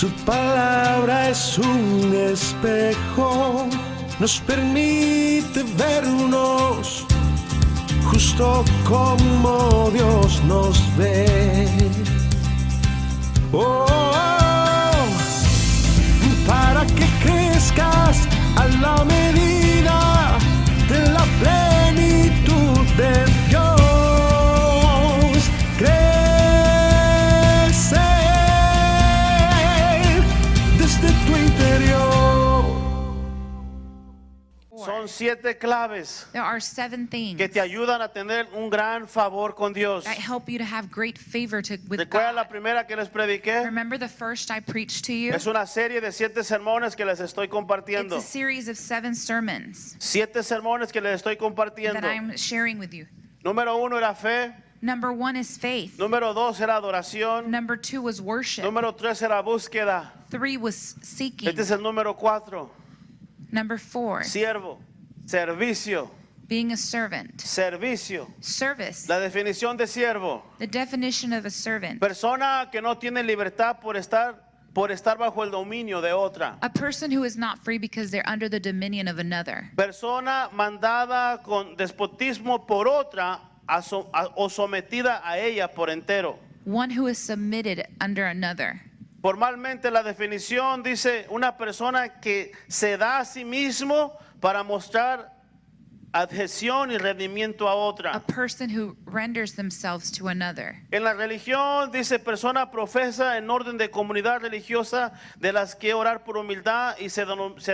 Su palabra es un espejo, nos permite vernos justo como Dios nos ve. Oh, para que crezcas a la medida de la plenitud de Dios. Son 7 claves There are 7 things que te ayudan a tener un gran favor con Dios. that help you to have great favor with ¿Recuerdan la God. primera que les prediqué? Remember the first I preached to you? Es una serie de 7 sermones que les estoy It's compartiendo. a series of 7 sermons 7 sermones que les estoy compartiendo. that I'm sharing with you. Número 1 era fe. Number 1 is faith. Número 2 era adoración. Number 2 was worship. Número 3 era búsqueda. 3 was seeking. Este es el número 4. Number 4, Siervo. Servicio. being a servant. Servicio. Service. La definición de siervo. The definition of a servant. Persona que no tiene libertad por estar bajo el dominio de otra. A person who is not free because they're under the dominion of another. Persona mandada con despotismo por otra o sometida a ella por entero. One who is submitted under another. Formalmente la definición dice una persona que se da a sí mismo para mostrar adhesión y rendimiento a A otra. person who renders themselves to another. En la religión dice persona profesa en orden de comunidad religiosa de las que orar por humildad y se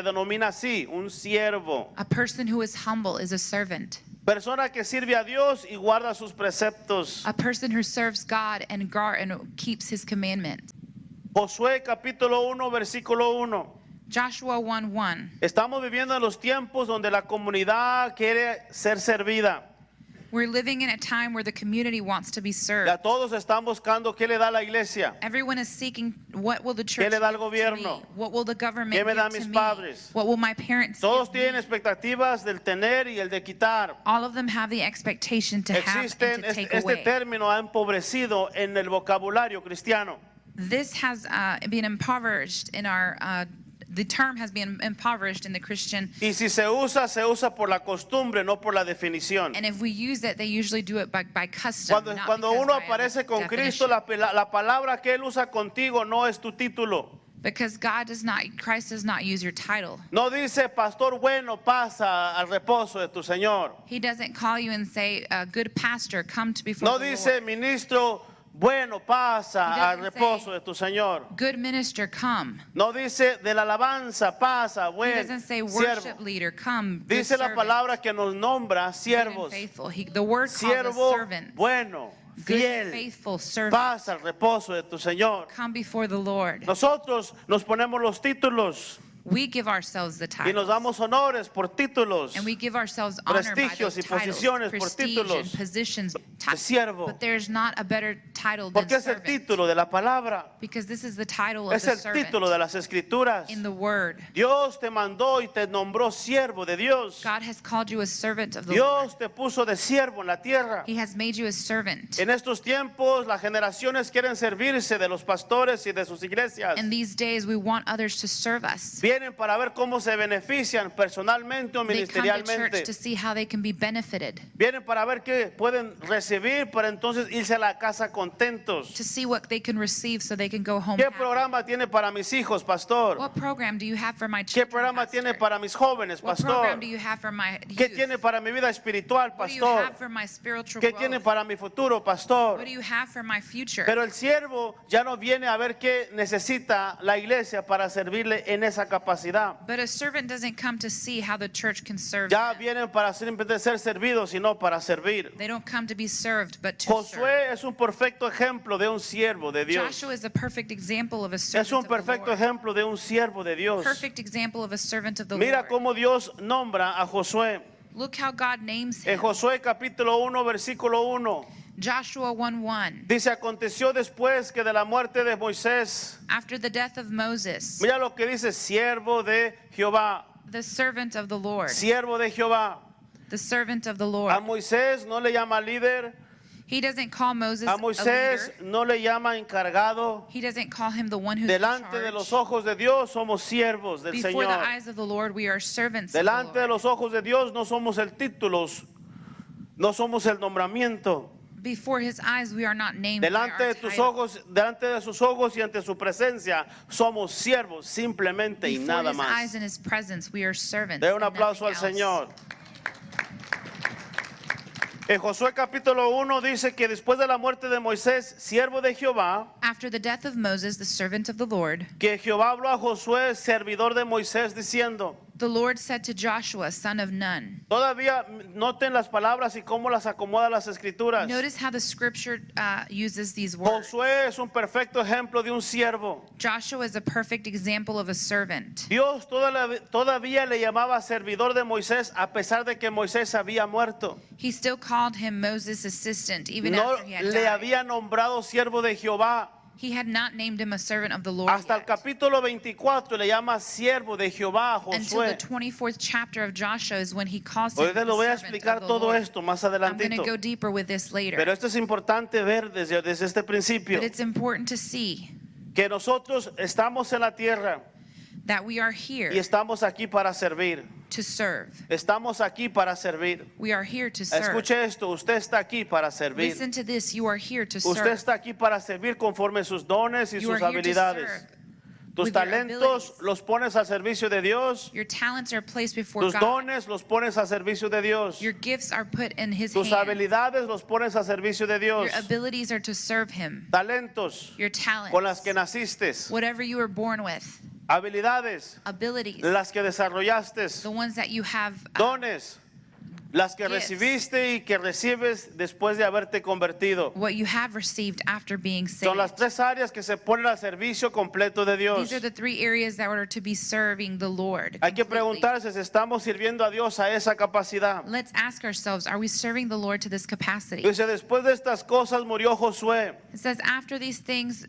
denomina así, un siervo. A person who is humble is a servant. Persona que sirve a Dios y guarda sus preceptos. A person who serves God and keeps his commandments. Josué capítulo 1 versículo 1. Joshua 1:1. Estamos viviendo en los tiempos donde la comunidad quiere ser servida. We're living in a time where the community wants to be served. Ya todos están buscando qué le da la iglesia. Everyone is seeking, what will the church le da el give to gobierno? me? What will the government ¿Qué me give dan to mis me? padres? What will my parents Todos give me? tienen expectativas del tener y el de quitar. All of them have the expectation to have Existen, and to take este away. término ha empobrecido en el vocabulario cristiano. This has been impoverished in our, the term has been impoverished in the Christian. Y si se usa por la costumbre, no por la definición. And if we use it, they usually do it by custom. not Cuando because uno by a aparece con Cristo, definition. la palabra que Él usa contigo no es tu título. Because Christ does not use your title. No dice, pastor bueno, pasa al reposo de tu Señor. He doesn't call you and say, good pastor, come to before No the dice, Lord. ministro bueno, pasa He al doesn't reposo say, de tu Señor. Good minister, come. No dice, de la alabanza, pasa, He buen doesn't say, siervo. worship leader, come. good Dice la servant, palabra que nos nombra good and siervos. faithful. The word calls us Siervo servants. bueno, Good, fiel, faithful servant. pasa al reposo de tu Señor. Come before the Lord. Nosotros nos ponemos los títulos We give ourselves the y nos titles. damos honores por títulos. And we give ourselves honor by Prestigios those y titles, posiciones por prestige títulos and positions. siervo. But there's not a better title than Porque es el servant. título de la palabra. Because this is the title of Es the el servant título de las escrituras. in the word. Dios te mandó y te nombró siervo de Dios. God has called you a servant of the Lord. Dios te puso de siervo en la tierra. He has made you a servant. En estos tiempos las generaciones quieren servirse de los pastores y de sus iglesias. In these days, we want others to serve us. Vienen para ver cómo se benefician personalmente o They come to church ministerialmente. to see how they can be benefited, Vienen para ver qué pueden recibir para entonces irse a la casa contentos. to see what they can receive so they can go home ¿Qué happy. programa tiene para mis hijos, pastor? What program do you have for my ¿Qué children, programa pastor? tiene para mis jóvenes, What pastor? program do you have for my ¿Qué youth? tiene para mi vida espiritual, What do you pastor? have for my spiritual ¿Qué growth? tiene para mi futuro, pastor? What do you have for my future? Pero el siervo ya no viene a ver qué necesita la iglesia para servirle en esa capacidad. But a servant doesn't come to see how the church can serve Ya them. vienen para simplemente ser servidos y no para servir. They don't come to be served, but to serve. Josué es un perfecto ejemplo de un siervo de Dios. Joshua is a perfect example of a servant Es un of the perfecto Lord. ejemplo de un siervo de Dios. Perfect example of a servant of the Mira Lord. cómo Dios nombra a Josué. Look how God names En him. Josué capítulo 1, versículo 1. Joshua 1:1. Dice, aconteció después que de la muerte de Moisés. After the death of Moses, Mira lo que dice, siervo de Jehová. the servant of the Lord, Siervo de Jehová. the servant of the A Lord. Moisés no le llama líder, He doesn't call Moses A a Moisés leader. no le llama encargado. He doesn't call him the one who's in Delante de charge. los ojos de Dios somos siervos del Before the Señor. eyes of the Lord, we are servants Delante of de the Lord. los ojos de Dios no somos el títulos, no somos el nombramiento. Before his eyes, we are not named by Delante our de tus title. ojos, delante de sus ojos y ante su presencia somos siervos simplemente y Before nada his más. eyes and his presence, we are servants. De un and aplauso al nothing else. Señor. En Josué capítulo 1 dice que después de la muerte de Moisés, siervo de Jehová, After the death of Moses, the servant of the Lord, que Jehová habló a Josué, servidor de Moisés, diciendo, the Lord said to Joshua, son of Nun. todavía noten las palabras y cómo las acomoda las escrituras. Notice how the scripture uses these words. Josué es un perfecto ejemplo de un siervo. Joshua is a perfect example of a servant. Dios todavía le llamaba servidor de Moisés a pesar de que Moisés había muerto. He still called him Moses' assistant even No after he had le died. había nombrado siervo de Jehová. He had not named him a servant of the Lord Hasta el yet. capítulo 24 le llama siervo de Jehová a Until the Josué. 24th chapter of Joshua is when he calls him Ahorita the lo voy a servant explicar of the todo Lord. esto más I'm going to adelantito. go deeper with this later. Pero esto es importante ver desde este principio. But it's important to see Que nosotros estamos en la tierra that we are here y estamos aquí para servir. to serve. Estamos aquí para servir. We are here to serve. Escuche esto, usted está aquí para servir. Listen to this. You are here to Usted serve. está aquí para servir conforme sus dones y You sus are here to habilidades. serve. Tus with your talentos abilities. los pones al servicio de Dios. Your talents are placed before Tus God. dones los pones al servicio de Dios. Your gifts are put in His Tus hands. habilidades los pones al servicio de Dios. Your abilities are to serve Him. Talentos Your talents. con las que naciste. Whatever you were born with. Habilidades Abilities. las que desarrollaste. The ones that you have. Dones las que Gifts. recibiste y que recibes después de haberte convertido. What you have received after being saved. Son las tres áreas que se ponen al servicio completo de Dios. These are the three areas that are to be serving the Lord. Hay que completely. preguntarse si estamos sirviendo a Dios a esa capacidad. Let's ask ourselves, are we serving the Lord to this capacity? Dice, después de estas cosas murió Josué. It says, after these things,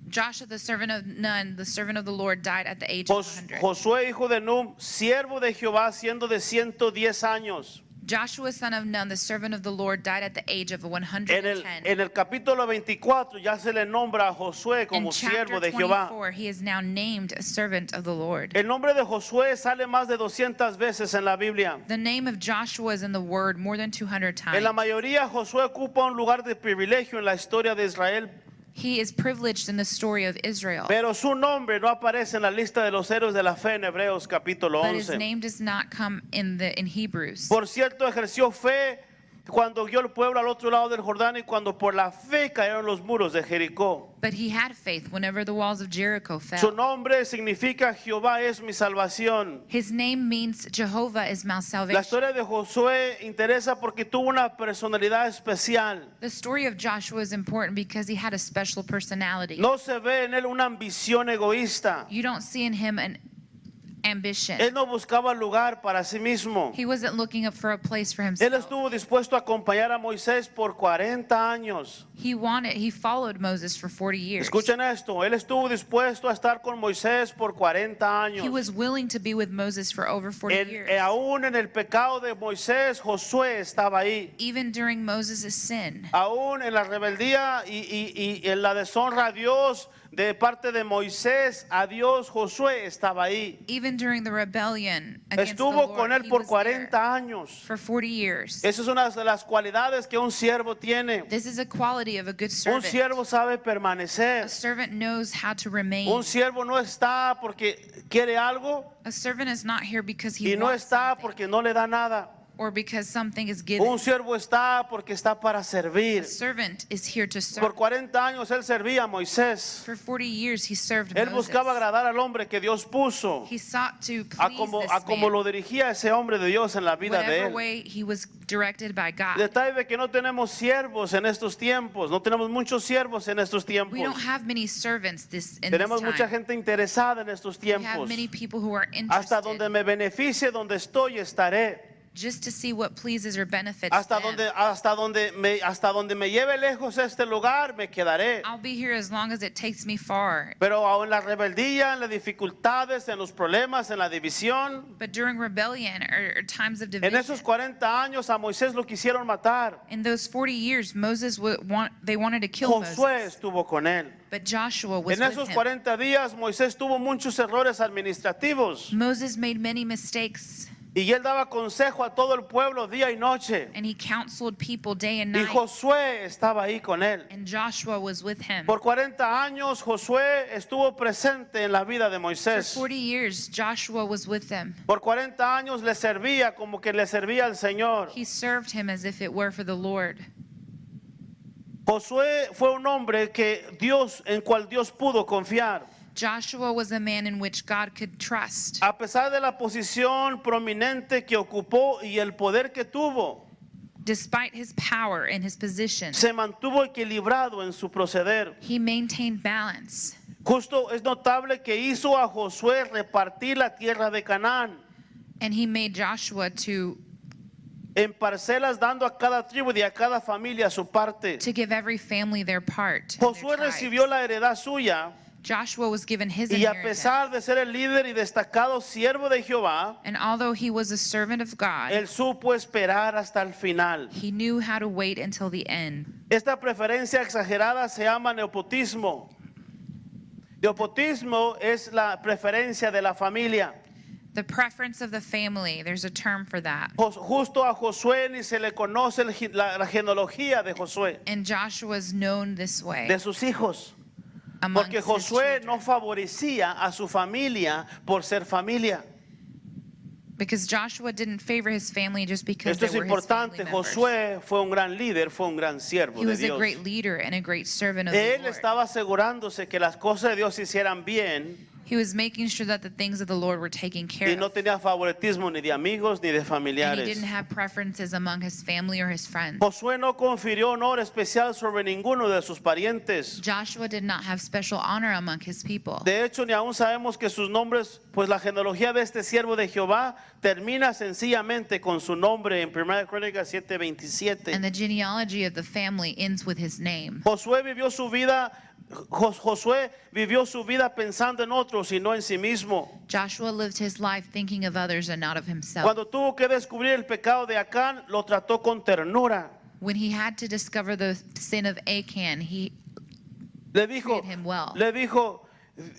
Joshua, the servant of Nun, the servant of the Lord, died at the age of 100. Josué, hijo de Num, siervo de Jehová, siendo de 110 años. Joshua, son of Nun, the servant of the Lord, died at the age of En 110. el capítulo 24 ya se le nombra a Josué In como chapter siervo de Jehová. 24, he is now named a servant of the Lord. El nombre de Josué sale más de 200 veces en la Biblia. The name of Joshua is in the word more than 200 En la times. mayoría, Josué ocupa un lugar de privilegio en la historia de Israel, He is privileged in the story of Israel. pero su nombre no aparece en la lista de los héroes de la fe en Hebreos capítulo But his 11. name does not come in Hebrews. Por cierto, ejerció fe cuando guió el pueblo al otro lado del Jordán y cuando por la fe cayeron los muros de Jericó. But he had faith whenever the walls of Jericho Su fell. nombre significa Jehová es mi salvación. His name means Jehovah is my La salvation. historia de Josué interesa porque tuvo una personalidad especial. The story of Joshua is important because he had a special personality. No se ve en él una ambición egoísta. You don't see in him an ambition. Él no buscaba lugar para sí mismo. He wasn't looking up for a place for Él himself. estuvo dispuesto a acompañar a Moisés por 40 años. He followed Moses for 40 years. Escuchen esto, él estuvo dispuesto a estar con Moisés por 40 He años. was willing to be with Moses for over 40 years. Aún en el pecado de Moisés, Josué estaba ahí. Even during Moses' sin. Aún en la rebeldía y en la deshonra a Dios de parte de Moisés a Dios, Josué estaba ahí. Even during the rebellion against the Estuvo Lord, con él he por was 40 there años. for 40 years. Esa es una de las cualidades que un siervo tiene. This is a quality of a good Un servant. siervo sabe A permanecer. servant knows how to remain. Un siervo no está porque quiere algo A servant is not here because he y no wants está something porque no le da nada. or because something is given. Un siervo está porque está para A servir. servant is here to serve. Por 40 años él servía a Moisés. For 40 years he served Él Moses. buscaba agradar al hombre que Dios puso, He sought to a please como, this a como man, lo dirigía ese hombre de Dios en la vida de whatever él. way he was directed by God. Detalle de que no tenemos siervos en estos tiempos, no tenemos muchos siervos en estos tiempos. We don't have many servants in Tenemos this mucha time. gente interesada en estos We have tiempos. many people who are Hasta interested. donde me beneficie, donde estoy, estaré. just to see what pleases or benefits Hasta them. donde me lleve lejos este lugar, me quedaré. I'll be here as long as it takes me far. Pero aún en la rebeldía, en las dificultades, en los problemas, en la división, But during rebellion or times of en division, esos 40 años a Moisés lo quisieron matar. in those 40 years, they wanted to kill Josué Moses. estuvo con él. But Joshua was En with esos him. 40 días Moisés tuvo muchos errores administrativos Moses made many mistakes, y él daba consejo a todo el pueblo día y noche. and he counseled people day and Y night. Josué estaba ahí con él. And Joshua was with him. Por 40 años Josué estuvo presente en la vida de For Moisés. 40 years, Joshua was with them. Por 40 años le servía como que le servía al Señor. He served him as if it were for the Lord. Josué fue un hombre en cual Dios pudo confiar. Joshua was a man in which God could trust. A pesar de la posición prominente que ocupó y el poder que tuvo, Despite his power and his position, se mantuvo equilibrado en su proceder. he maintained balance. Justo es notable que hizo a Josué repartir la tierra de Canaán And he made Joshua to en parcelas, dando a cada tribu y a cada familia su parte. give every family their part. and their Josué tribes. recibió la heredad suya Joshua was given his y a inheritance. pesar de ser el líder y destacado siervo de Jehová, And although he was a servant of God, él supo esperar hasta el final. he knew how to wait until the end. Esta preferencia exagerada se llama nepotismo. Nepotismo es la preferencia de la familia. The preference of the family, there's a term for that. Justo a Josué ni se le conoce la genealogía de Josué, And Joshua is known this way de sus hijos, amongst porque his Josué no children. favorecía a su familia por ser familia. Because Joshua didn't favor his family just because Esto they es were his family importante. members. Josué fue un gran líder, fue un gran siervo He de was a Dios. great leader and a great servant of the Él Lord. estaba asegurándose que las cosas de Dios se hicieran bien He was making sure that the things of the Lord were taken care y no of. tenía favoritismo ni de amigos ni de And he familiares. didn't have preferences among his family or his friends. Josué no confirió honor especial sobre ninguno de sus parientes. Joshua did not have special honor among his people. De hecho, ni aún sabemos que sus nombres, pues la genealogía de este siervo de Jehová termina sencillamente con su nombre en 1 Crónicas 7:27. And the genealogy of the family ends with his name. Josué vivió su vida pensando en otros y no en sí mismo. Joshua lived his life thinking of others and not of himself. Cuando tuvo que descubrir el pecado de Acán, lo trató con ternura. When he had to discover the sin of Achan, he Le dijo, treated him well.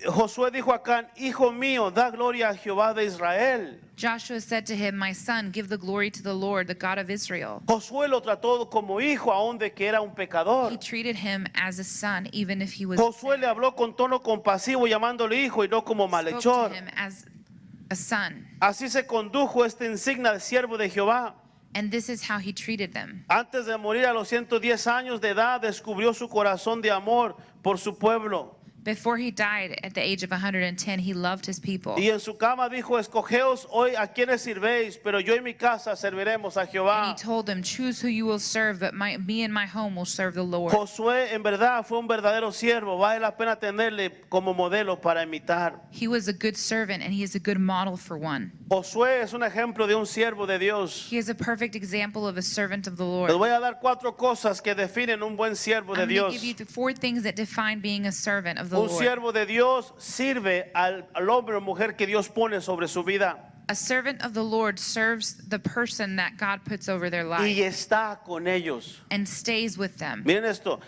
Josué dijo a Acán, hijo mío, da gloria a Jehová de Israel. Joshua said to him, "My son, give the glory to the Lord, the God of Israel." Josué lo trató como hijo, aun de que era un He pecador. treated him as a son, even if he was Josué le habló con tono compasivo, llamándole hijo y no como spoke malhechor. to him as a son. Así se condujo este insignia de siervo de Jehová. And this is how he treated them. Antes de morir a los 110 años de edad, descubrió su corazón de amor por su pueblo. Before he died at the age of 110, he loved his people. Y en su cama dijo, escogeos hoy a quienes sirvéis, pero yo y mi casa serviremos a And he Jehová. told them, "Choose who you will serve, but me and my home will serve the Lord." Josué en verdad fue un verdadero siervo, vale la pena tenerle como modelo para imitar. He was a good servant, and he is a good model for one. Josué es un ejemplo de un siervo de Dios. He is a perfect example of a servant of the Les Lord. voy a dar 4 cosas que definen un buen siervo de I'm going to Dios. give you the 4 things that define being a servant of the Un Lord. siervo de Dios sirve al hombre o mujer que Dios pone sobre su vida A servant of the Lord serves the person that God puts over their y life está con ellos. and stays with them. Miren esto.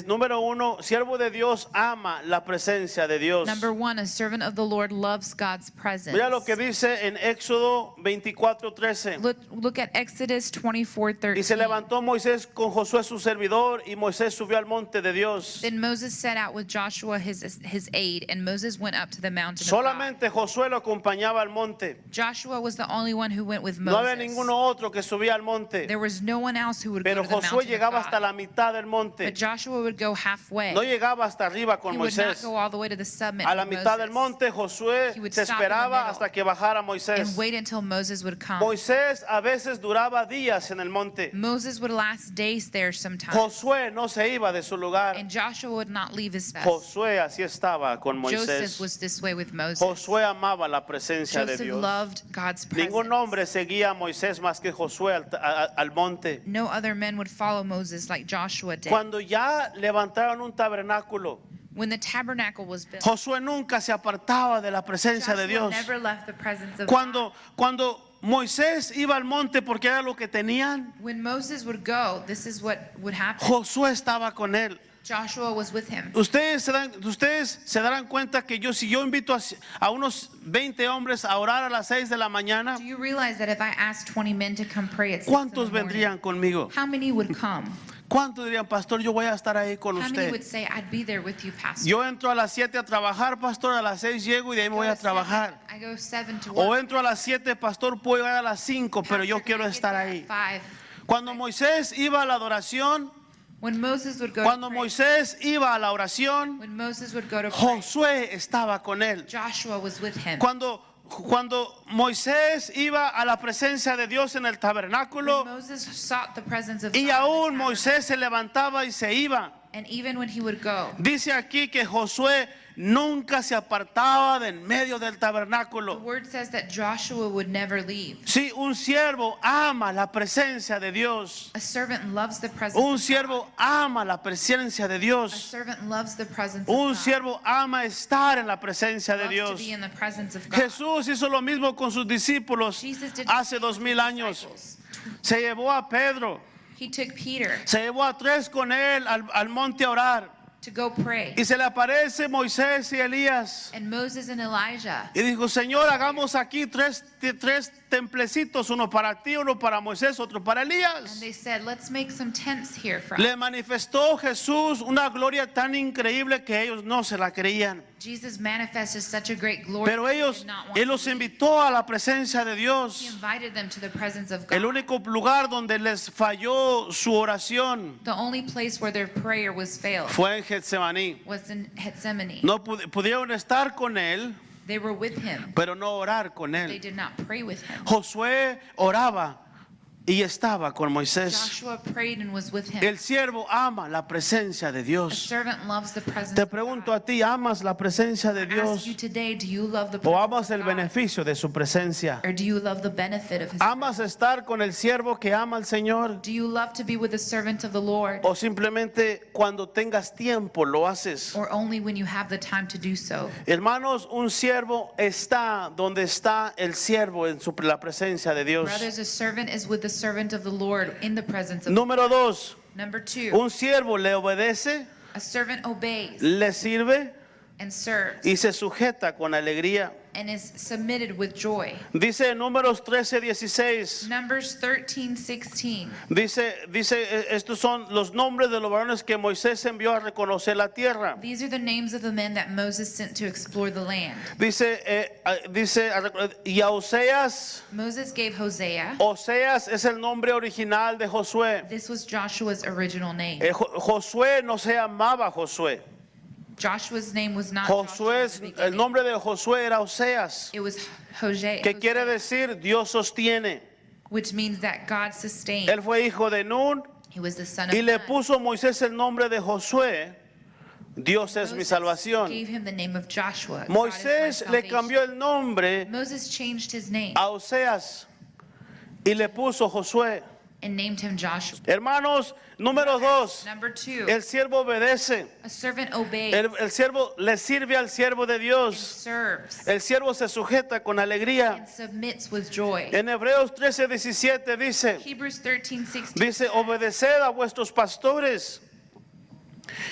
Número 1, siervo de Dios ama la presencia de Dios. Number 1, a servant of the Lord loves God's presence. Mira lo que dice en Éxodo 24:13. Look at Exodus Y 24:13. se levantó Moisés con Josué su servidor y Moisés subió al monte de Dios. Then Moses set out with Joshua his aide, and Moses went up to the mountain of God. Solamente Josué lo acompañaba al monte. Joshua was the only one who went with No había Moses. ninguno otro que subía al monte. There was no one else who would Pero go to the Josué mountain llegaba of hasta God. la mitad del monte. But Joshua Joshua would go halfway. No llegaba hasta arriba con He would not Moisés. go all the way to the summit A la with mitad del Moses monte Josué He would se stop in the esperaba middle hasta que bajara and Moisés. wait until Moses would come. Moisés a veces duraba días en el monte. Moses would last days there sometimes. Josué no se iba de su lugar. And Joshua would not leave his best. Josué así estaba con Joseph Moisés. was this way with Moses. Josué amaba la presencia de Joseph Dios. loved God's presence. Ningún hombre seguía a Moisés más que Josué al monte. No other men would follow Moses like Joshua did. Cuando ya levantaron un tabernáculo, When the tabernacle was built, Josué nunca se apartaba de la presencia de Joshua Dios. never left the presence of Cuando God. Moisés iba al monte porque era lo que tenían, When Moses would go, this is what would happen. Josué estaba con él. Joshua was with him. Ustedes se darán cuenta que si yo invito a unos 20 hombres a orar a las 6 de la mañana, Do you realize that if I asked 20 men to come pray at 6 in the ¿cuántos morning, vendrían conmigo? how many would come? ¿Cuántos dirían, pastor, yo voy a estar ahí con How many would usted? say, I'd be there with you, Pastor? Yo entro a las 7 a trabajar, pastor, a las 6 llego y de ahí me voy a trabajar. I go 7 to O work. entro a las 7, pastor, puedo llegar a las 5, pero yo Pastor, quiero can I get estar there ahí. at 5? Cuando Moisés iba a la adoración, When Moses would go cuando to pray, Moisés iba a la oración, when Moses would go to pray, Josué estaba con él. Joshua was with him. Cuando Moisés iba a la presencia de Dios en el When tabernáculo Moses sought the presence of y God in aún the Moisés se levantaba y se iba. and even when he would go, Dice aquí que Josué nunca se apartaba de en medio del the tabernáculo. word says that Joshua would never leave. Sí, un siervo ama la presencia de Dios. A servant loves the presence Un of siervo God. ama la presencia de A Dios. servant loves the presence Un of God. siervo ama estar en la presencia de Loves to Dios. be in the presence of God. Jesús hizo lo mismo con sus discípulos Jesus did hace the same with 2000 his años. disciples. Se llevó a Pedro, He took Peter se llevó a 3 con él al monte a orar. to go pray. Y se le aparece Moisés y Elías. And Moses and Elijah. Y dijo, Señor, hagamos aquí tres templecitos, uno para ti, uno para Moisés, otro para And Elías. they said, let's make some tents here for Le us. manifestó Jesús una gloria tan increíble que ellos no se la creían. Jesus manifested such a great glory Pero that they ellos, did not want Él to los leave. invitó a la presencia de He Dios. invited them to the presence of El God. único lugar donde les falló su oración The only place where their prayer was failed fue en Getsemaní. was in Gethsemane. No pudieron estar con Él, They were with him. pero no orar con They Él. did not pray with him. Josué oraba y estaba con Moisés. Joshua prayed and was with him. El siervo ama la presencia de A Dios. servant loves the presence Te of pregunto God. a ti, ¿amas la presencia de I ask Dios you today, do you love the o presence amas el of God? beneficio de su presencia? Or do you love the benefit of his ¿Amas estar con el siervo que ama al Señor? Do you love to be with the servant of the Lord? ¿O simplemente cuando tengas tiempo lo haces? Or only when you have the time to do so? Hermanos, un siervo está donde está el siervo en la presencia de Dios. Brothers, a servant is with the servant of the Lord in the presence of Número 2, Number 2, un siervo le obedece, a servant obeys le sirve and serves y se sujeta con alegría. and is submitted with joy. Dice en Números 13:16. Numbers 13:16. Dice, estos son los nombres de los varones que Moisés envió a reconocer la tierra. These are the names of the men that Moses sent to explore the land. Dice, y a Oseas, Moses gave Hosea. Oseas es el nombre original de Josué. This was Joshua's original name. Josué no se llamaba Josué. Joshua's name was not Josué, Joshua in the el beginning. nombre de Josué era Oseas, It was Hosea, que quiere decir Dios sostiene. which means that God sustained. Él fue hijo de Nun He was the son of y le Nun. puso Moisés el nombre de Josué. Dios es mi Moses salvación. gave him the name of Joshua. God is Moisés my le salvation. cambió el nombre Moses changed his name a Oseas y le puso Josué. and named him Joshua. Hermanos, número 2, Number 2, el siervo obedece. a servant obeys El siervo le sirve al siervo de and Dios. serves El siervo se sujeta con alegría. and submits with joy. En Hebreos 13:17 dice, Hebrews 13:16 dice, obedeced a vuestros pastores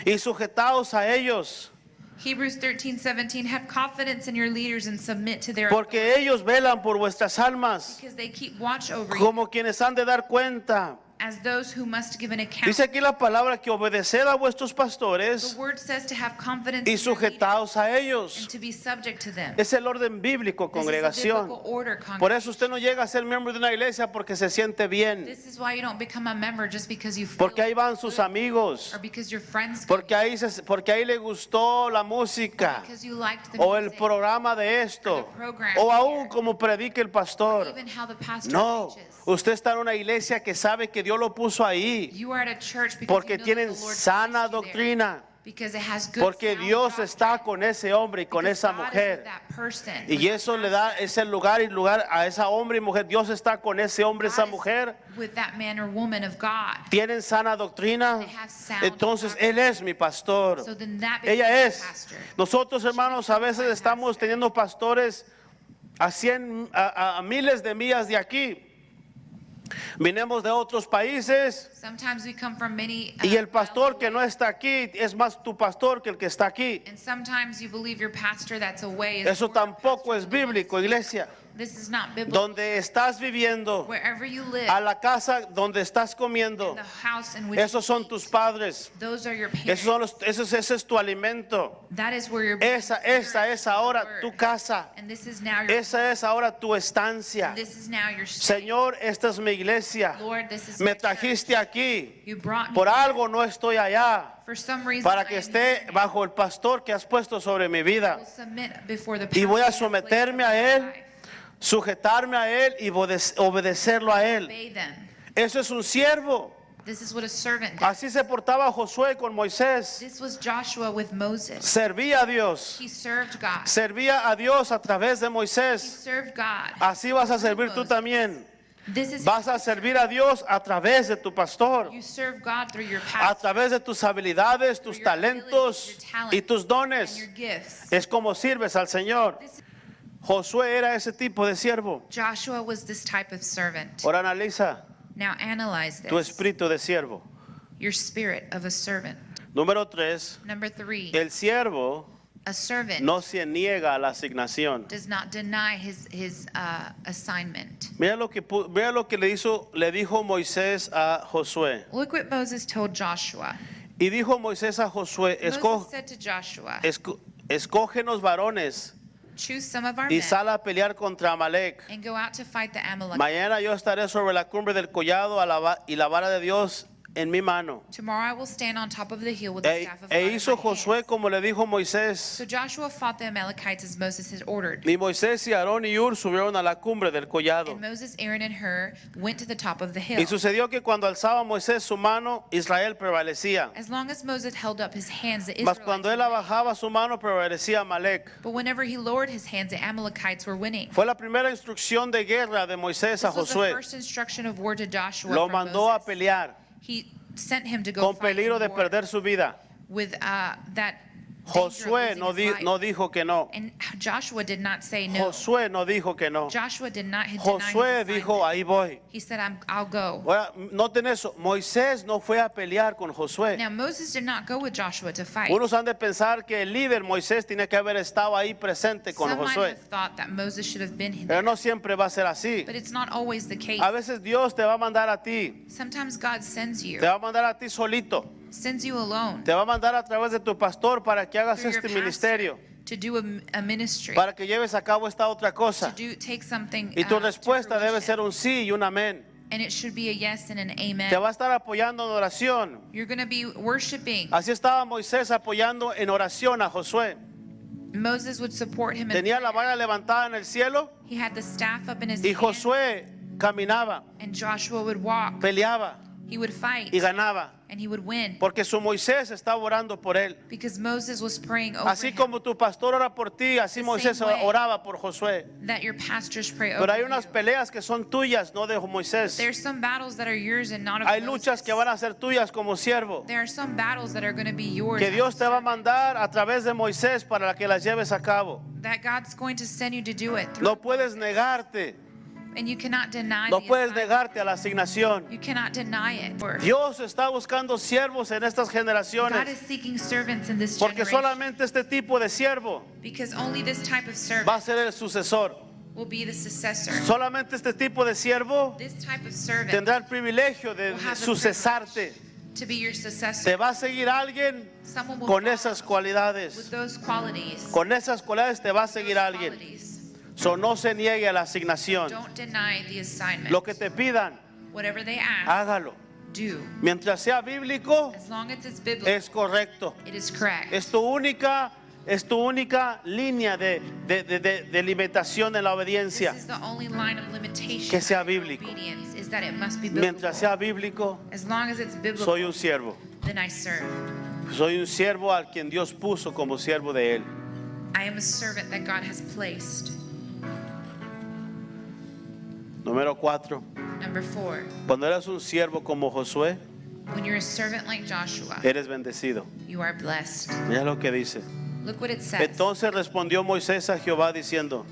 y sujetaos a ellos, Hebrews 13:17 have confidence in your leaders and submit to their porque ellos velan por vuestras almas, because they keep watch over you como quienes han de dar cuenta as those who must give an account. Dice aquí la palabra que obedeced a vuestros The pastores word says to have confidence y in your leaders sujetaos a and ellos. to be subject to them. Es el orden bíblico, This is the congregación. biblical order, Por eso usted congregation. no llega a ser miembro de una iglesia porque se siente bien, This is why you don't become a member just because you feel porque ahí van sus good, amigos, or because your friends go, porque ahí le gustó la música because you liked the o el music, programa de esto or the program o aún here, como predica el pastor. even how the pastor No, preaches. usted está en una iglesia que sabe que Dios lo puso ahí You are at a church because porque you know tienen that the Lord sana placed you there, doctrina, because it has good porque sound Dios está doctrine, con ese hombre y con because esa God is with mujer. that person, Y with that eso le da pastor. ese lugar a esa hombre y mujer. Dios está con ese hombre, esa God is mujer. with that man or woman of God. Tienen sana doctrina. They have sound Entonces doctrine. Él es mi pastor. So then that becomes Ella your es. pastor. Nosotros, hermanos, a veces my estamos pastor. teniendo pastores a miles de millas de aquí. Vinimos de otros países Sometimes we come from many y el pastor miles que no away, está aquí es más tu pastor que el que está aquí. and sometimes you believe your pastor that's away is Eso more your tampoco pastor es than the one bíblico, that's here. iglesia. This is not biblical. Donde estás viviendo, Wherever you live, a la casa donde estás comiendo, the house in which esos you son eat, tus padres. those are your parents. Ese es tu alimento. That is where you're Esa es ahora tu casa. And this is now your Esa es ahora tu estancia. this is now your stay. Señor, esta es mi iglesia. Lord, this is Me my church. trajiste aquí. You brought me Por here. algo no estoy allá. For some reason, Para I que am esté here. bajo el pastor que has puesto sobre mi I vida. will submit before the Y voy a pastor that has placed someterme a over my él, life. sujetarme a él y obedecerlo a él. Obey them. Eso es un siervo. This is what a servant does. Así se portaba Josué con Moisés. This was Joshua with Moses. Servía a Dios. He served God. Servía a Dios a través de He Moisés. served God. Así vas a servir tú Moses. también. This is Vas a servir a Dios a través de tu pastor, you serve God through your a pastor través de tus habilidades, tus your abilities, talentos your talents, y tus and dones. your gifts. Es como sirves al Señor. This- Josué era ese tipo de siervo. Joshua was this type of servant. Ahora analiza Now analyze tu this. espíritu de siervo. Your spirit of a servant. Número 3, Number 3, el siervo a servant no se niega a la asignación. does not deny his assignment. Mira lo que le dijo Moisés a Josué. Look what Moses told Joshua. Y dijo Moisés a Josué, Moses said to Joshua, escógenos varones choose some of our y men sal a pelear contra Amalek. and go out to fight the Amalekites. Mañana yo estaré sobre la cumbre del collado y la vara de Dios en mi mano. Tomorrow I will stand on top of the hill with the staff of God in Hizo my Josué hands. como le dijo Moisés. So Joshua fought the Amalekites as Moses had ordered. Y Moisés y Aarón y Ur subieron a la cumbre del collado. And Moses, Aaron, and Hur went to the top of the hill. Y sucedió que cuando alzaba Moisés su mano, Israel prevalecía. As long as Moses held up his hands, the Mas Israelites cuando él were winning. abajaba su mano, prevalecía Amalek. But whenever he lowered his hands, the Amalekites were winning. Fue la primera instrucción de guerra de Moisés a This was the Josué. first instruction of war to Joshua Lo from mandó a Moses. pelear He sent him to go con fight peligro in de war perder su vida. with that danger of Josué losing no, his life. no dijo que no. And Joshua did not say no. Josué no dijo que no. Joshua did not deny Josué his dijo, assignment. ahí voy. He said, I'll go. Ahora, noten eso, Moisés no fue a pelear con Josué. Now, Moses did not go with Joshua to fight. Unos han de pensar que el líder Moisés tiene que haber estado ahí presente con Some might Josué. have thought that Moses should have been Pero there, no siempre va a ser así. but it's not always the case. A veces Dios te va a mandar a ti, Sometimes God sends you, te va a mandar a ti solito, sends you alone te va a mandar a través de tu pastor para que hagas through your este pastor ministerio, to do a ministry, para que lleves a cabo esta otra to cosa. take something Y tu to respuesta debe fruition. ser un sí y un amén. And it should be a yes and an amen. Te va a estar apoyando en oración. You're going to be worshiping. Así estaba Moisés apoyando en oración a Josué. Moses would support him. In Tenía la prayer. vara levantada en el cielo He had the staff up in his y hand, Josué caminaba, and Joshua would walk. peleaba He would fight, y ganaba. and he would win. Porque su Moisés estaba orando por él. Because Moses was praying over Así him, como tu pastor ora por ti, así The Moisés same way. oraba por Josué. that your pastors pray over Pero hay you. unas peleas que son tuyas, no de Moisés. There's some battles that are yours and not of Hay Moses. luchas que van a ser tuyas como siervo. There are some battles that are going to be yours Que as Dios a te va a servant, mandar a través de Moisés para que las lleves a cabo. that God's going to send you to do it through No puedes Moses. negarte, And you cannot deny no the puedes assignment. negarte a la asignación. You cannot deny it. Dios está buscando siervos en estas God generaciones. is seeking servants in this Porque generation solamente este tipo de siervo because only this type of va servant a ser el sucesor. will be the successor. Solamente este tipo de siervo This type of servant tendrá el privilegio de will have the sucesarte. to be your successor. Te va a seguir alguien Someone will con follow esas with cualidades. those qualities. Con esas cualidades te va a seguir Those alguien. qualities. So, no se niegue a la asignación. Don't deny the assignment. Lo que te pidan, Whatever they ask, hágalo. do. Mientras sea bíblico, As long as it's biblical, es correcto. it is correct. Es tu única línea de limitación en la obediencia. This is the only line of limitation Que sea of your bíblico. obedience, is that it must be biblical. Mientras sea bíblico, As long as it's biblical, soy un siervo. then I serve. Soy un siervo al quien Dios puso como siervo de Él. I am a servant that God has placed. Número 4. Number 4, Cuando eres un siervo como Josué, when you're a servant like Joshua, eres bendecido. you are blessed. Mira lo que dice. Look what it says. Entonces respondió Moisés a Jehová diciendo: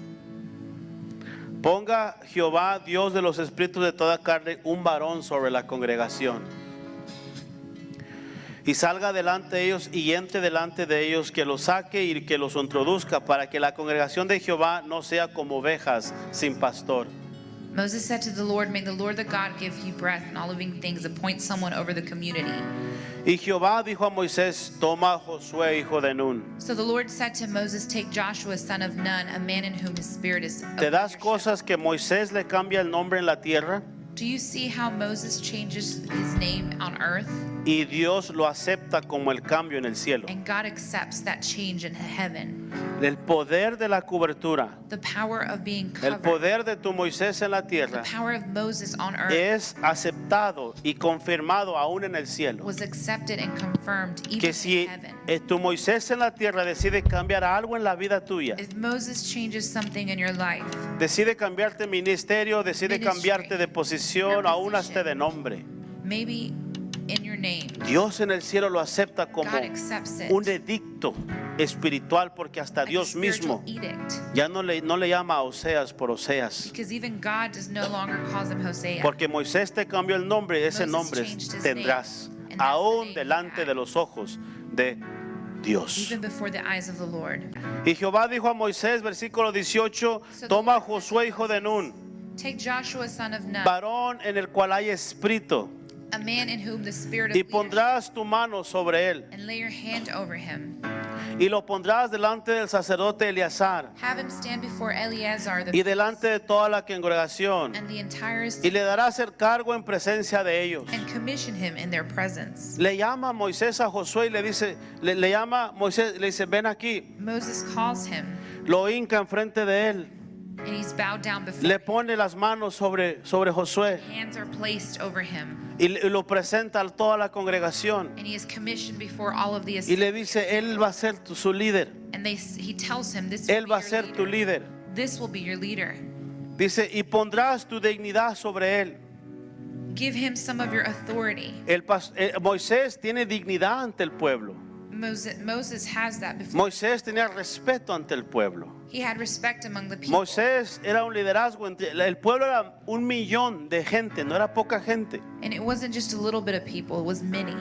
Ponga Jehová, Dios de los espíritus de toda carne, un varón sobre la congregación. Y salga delante de ellos y entre delante de ellos, que los saque y que los introduzca, para que la congregación de Jehová no sea como ovejas sin pastor. Moses said to the Lord, may the Lord the God give you breath and all living things, appoint someone over the community. Y Jehová dijo a Moisés: Toma a Josué, hijo de Nun. So the Lord said to Moses, take Joshua, son of Nun, a man in whom his spirit is of ¿Te das leadership. cosas que Moisés le cambia el nombre en la tierra? Do you see how Moses changes his name on earth? Y Dios lo acepta como el cambio en el cielo. And God accepts that change in heaven. El poder de la cobertura, The power of being el covered, poder de tu Moisés en la the tierra power of Moses on earth es aceptado y confirmado aún en el cielo. was accepted and confirmed even Que si in heaven. tu Moisés en la tierra decide cambiar algo en la vida tuya, If Moses changes something in your life, decide cambiarte ministerio, decide Ministry, cambiarte de posición, your aún hasta position. de nombre, maybe in your name, Dios en el cielo lo acepta como God accepts it. un edicto espiritual, porque hasta like a Dios spiritual mismo edict. ya no le llama a Oseas por Oseas, Because even God does no longer calls him Hosea. porque Moisés te cambió el nombre, ese Moses nombre changed his tendrás name, and that's the aún name he delante had. de los ojos de Dios. Even before the eyes of the Lord. Y Jehová dijo a Moisés, versículo 18, toma a Josué, hijo de Nun, Take Joshua, son of Nun, varón en el cual hay espíritu, a man in whom the spirit of y leadership, pondrás tu mano sobre él, and lay your hand over him. y lo pondrás delante del sacerdote Eleazar, Have him stand before Eleazar the y priest, delante de toda la congregación, and the entire y le darás el cargo en presencia de ellos. and commission him in their presence. Le llama Moisés a Josué y le dice, le llama Moisés, le dice, ven aquí, Moses calls him, lo hinca enfrente de él, and he's bowed down before le him. pone las manos sobre Josué Hands are placed over him, y lo presenta a toda la congregación and he is commissioned before all of the y le dice, él va a ser su líder, and he tells him, this él will va a be ser your tu leader. líder. This will be your leader. Dice, y pondrás tu dignidad sobre él. Give him some of your authority. Moisés tiene dignidad ante el pueblo. Moses has that before. Moisés tenía respeto ante el pueblo. He had respect among the people. Moisés era un liderazgo entre el pueblo, era 1,000,000 de gente, no era poca gente. And it wasn't just a little bit of people, it was many.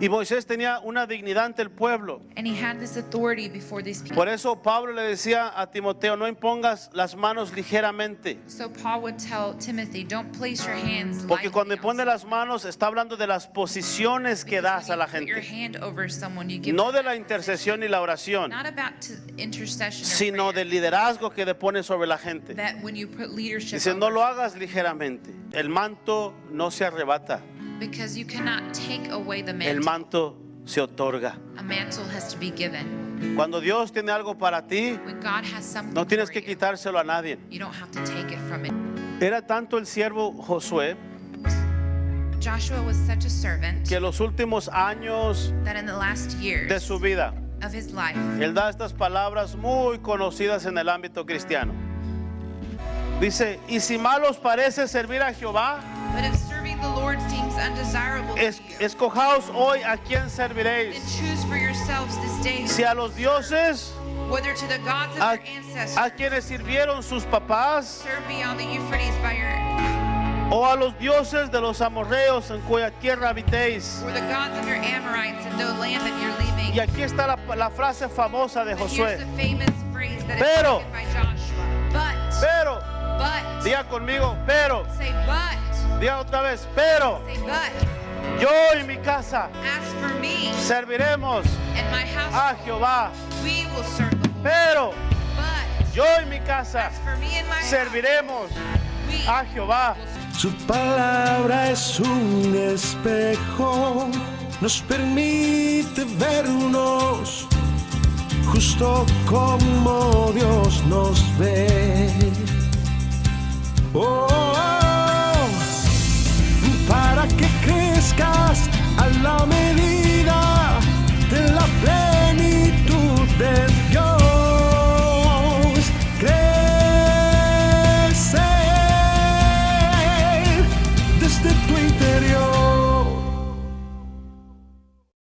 Y Moisés tenía una dignidad ante el pueblo. And he had this authority before these people. Por eso Pablo le decía a Timoteo, no impongas las manos ligeramente. So Paul would tell Timothy, don't place your hands Porque lightly cuando on pone las manos está hablando de las posiciones que because das a la when you put your gente. hand over someone, you give No them de la that position. intercesión y la oración, Not about intercession or sino prayer, del liderazgo que le pone sobre la gente. that when you put leadership Dice, no over lo hagas ligeramente. El manto no se arrebata, because you cannot take away the el mantle. manto se otorga. A mantle has to be given. Cuando Dios tiene algo para ti, When God has something no tienes for que you, quitárselo a nadie. you don't have to take it from it. Era tanto el siervo Josué Joshua was such a servant que los últimos años that in the last years de su vida, of his life, él da estas palabras muy conocidas en el ámbito cristiano. Dice, y si mal os parece servir a Jehová, but if serving the Lord seems undesirable to you, escojaos hoy a quién serviréis. then choose for yourselves this day Si a los dioses, whether to the gods of a, your ancestors a quienes sirvieron sus papás, serve beyond the Euphrates by your, o a los dioses de los amorreos en cuya tierra habitéis. or the gods of your Amorites in the land that you're leaving. Y aquí está la frase famosa de But here's Josué. the famous phrase that is Pero- spoken by Joshua. But Pero But. Diga conmigo, pero. Say but. Diga otra vez, pero. Say but. Yo y mi casa As for me serviremos and my house, a Jehová. we will serve the Lord. Pero But. yo y mi casa As for me and my serviremos house, we a Jehová. Su palabra es un espejo, nos permite vernos justo como Dios nos ve. Oh, oh, para que crezcas a la medida de la plenitud